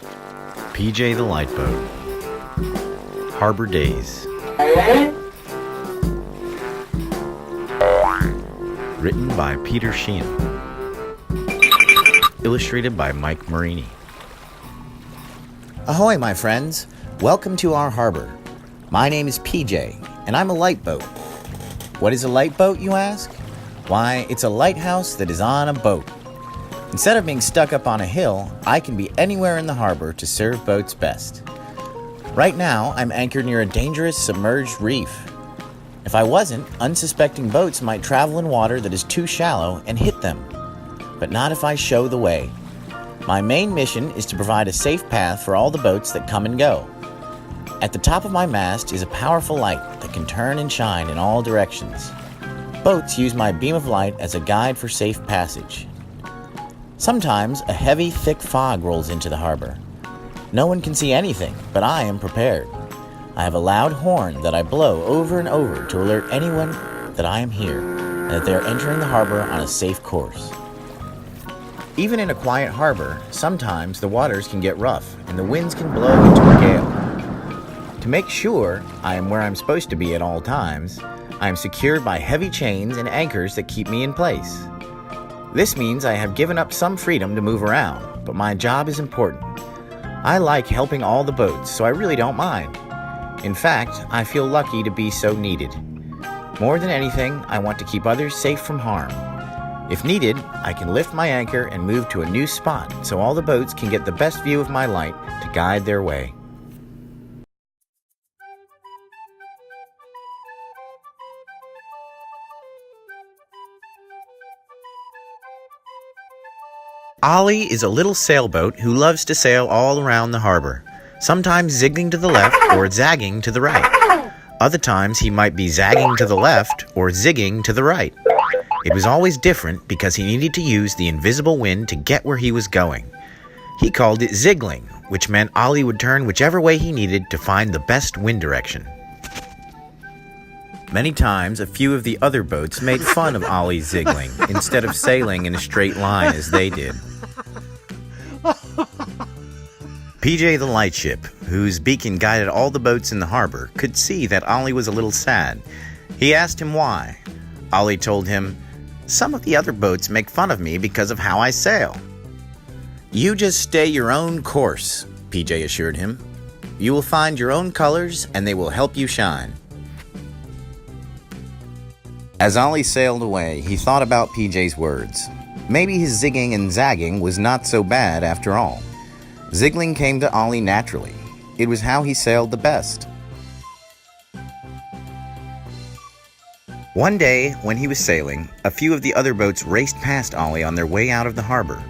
PJ the Lightboat. Harbor Days. Written by Peter Sheehan. Illustrated by Mike Marini. Ahoy, my friends. Welcome to our harbor. My name is PJ, and I'm a lightboat. What is a lightboat, you ask? Why, it's a lighthouse that is on a boat. Instead of being stuck up on a hill, I can be anywhere in the harbor to serve boats best. Right now, I'm anchored near a dangerous submerged reef. If I wasn't, unsuspecting boats might travel in water that is too shallow and hit them. But not if I show the way. My main mission is to provide a safe path for all the boats that come and go. At the top of my mast is a powerful light that can turn and shine in all directions. Boats use my beam of light as a guide for safe passage. Sometimes a heavy, thick fog rolls into the harbor. No one can see anything, but I am prepared. I have a loud horn that I blow over and over to alert anyone that I am here and that they are entering the harbor on a safe course. Even in a quiet harbor, sometimes the waters can get rough and the winds can blow into a gale. To make sure I am where I'm supposed to be at all times, I am secured by heavy chains and anchors that keep me in place. This means I have given up some freedom to move around, but my job is important. I like helping all the boats, so I really don't mind. In fact, I feel lucky to be so needed. More than anything, I want to keep others safe from harm. If needed, I can lift my anchor and move to a new spot so all the boats can get the best view of my light to guide their way. Ollie is a little sailboat who loves to sail all around the harbor, sometimes zigging to the left or zagging to the right. Other times he might be zagging to the left or zigging to the right. It was always different because he needed to use the invisible wind to get where he was going. He called it ziggling, which meant Ollie would turn whichever way he needed to find the best wind direction. Many times, a few of the other boats made fun of Ollie's ziggling instead of sailing in a straight line as they did. PJ the Lightship, whose beacon guided all the boats in the harbor, could see that Ollie was a little sad. He asked him why. Ollie told him, "Some of the other boats make fun of me because of how I sail." "You just stay your own course," PJ assured him. "You will find your own colors and they will help you shine." As Ollie sailed away, he thought about PJ's words. Maybe his zigging and zagging was not so bad after all. Ziggling came to Ollie naturally. It was how he sailed the best. One day, when he was sailing, a few of the other boats raced past Ollie on their way out of the harbor.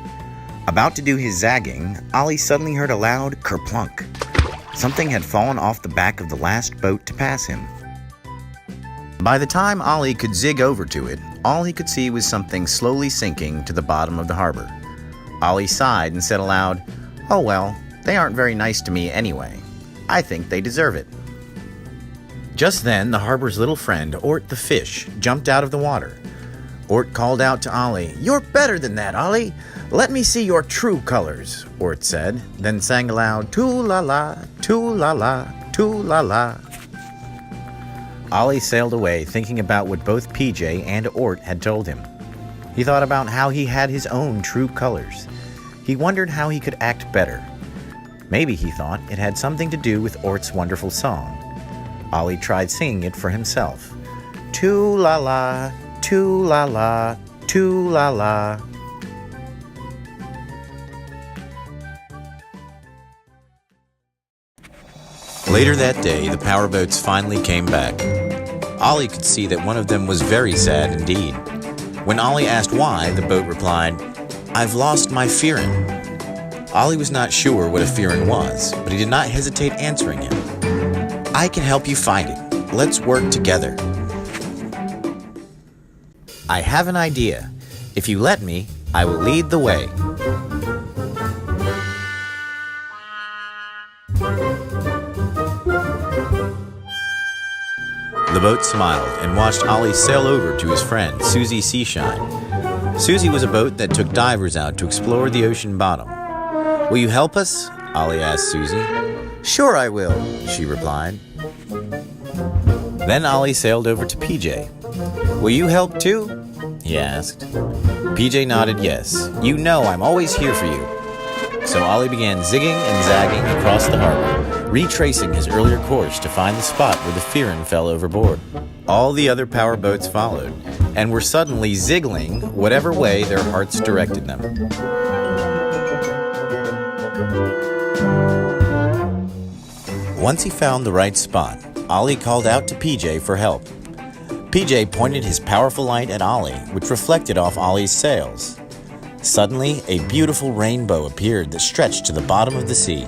About to do his zagging, Ollie suddenly heard a loud kerplunk. Something had fallen off the back of the last boat to pass him. By the time Ollie could zig over to it, all he could see was something slowly sinking to the bottom of the harbor. Ollie sighed and said aloud, "Oh well, they aren't very nice to me anyway. I think they deserve it." Just then, the harbor's little friend, Ort the fish, jumped out of the water. Ort called out to Ollie, "You're better than that, Ollie. Let me see your true colors," Ort said, then sang aloud, "Too-la-la, too-la-la, too-la-la." Ollie sailed away, thinking about what both PJ and Ort had told him. He thought about how he had his own true colors. He wondered how he could act better. Maybe, he thought, it had something to do with Ort's wonderful song. Ollie tried singing it for himself. Too-la-la, too-la-la, too-la-la. Later that day, the powerboats finally came back. Ollie could see that one of them was very sad indeed. When Ollie asked why, the boat replied, "I've lost my Fearin." Ollie was not sure what a Fearin was, but he did not hesitate answering him. "I can help you find it. Let's work together." "I have an idea. If you let me, I will lead the way." The boat smiled and watched Ollie sail over to his friend, Susie Seashine. Susie was a boat that took divers out to explore the ocean bottom. "Will you help us?" Ollie asked Susie. Sure I will, she replied. Then Ollie sailed over to PJ. Will you help too? He asked. PJ nodded yes. You know I'm always here for you. So Ollie began zigging and zagging across the harbor, retracing his earlier course to find the spot where the Fearon fell overboard. All the other power boats followed, and were suddenly ziggling whatever way their hearts directed them. Once he found the right spot, Ollie called out to PJ for help. PJ pointed his powerful light at Ollie, which reflected off Ollie's sails. Suddenly, a beautiful rainbow appeared that stretched to the bottom of the sea.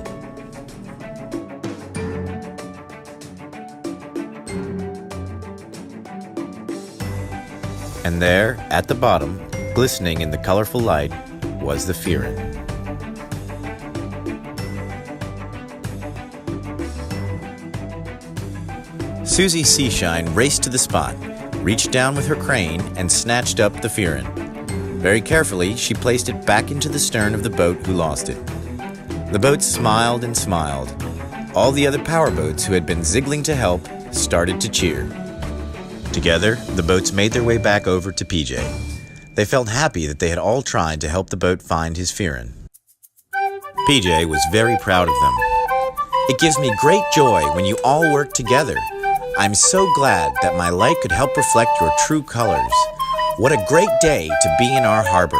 And there, at the bottom, glistening in the colorful light, was the Fearon. Susie Seashine raced to the spot, reached down with her crane, and snatched up the Fearon. Very carefully, she placed it back into the stern of the boat who lost it. The boat smiled and smiled. All the other power boats who had been ziggling to help started to cheer. Together, the boats made their way back over to PJ. They felt happy that they had all tried to help the boat find his Fearon. PJ was very proud of them. It gives me great joy when you all work together. I'm so glad that my light could help reflect your true colors. What a great day to be in our harbor.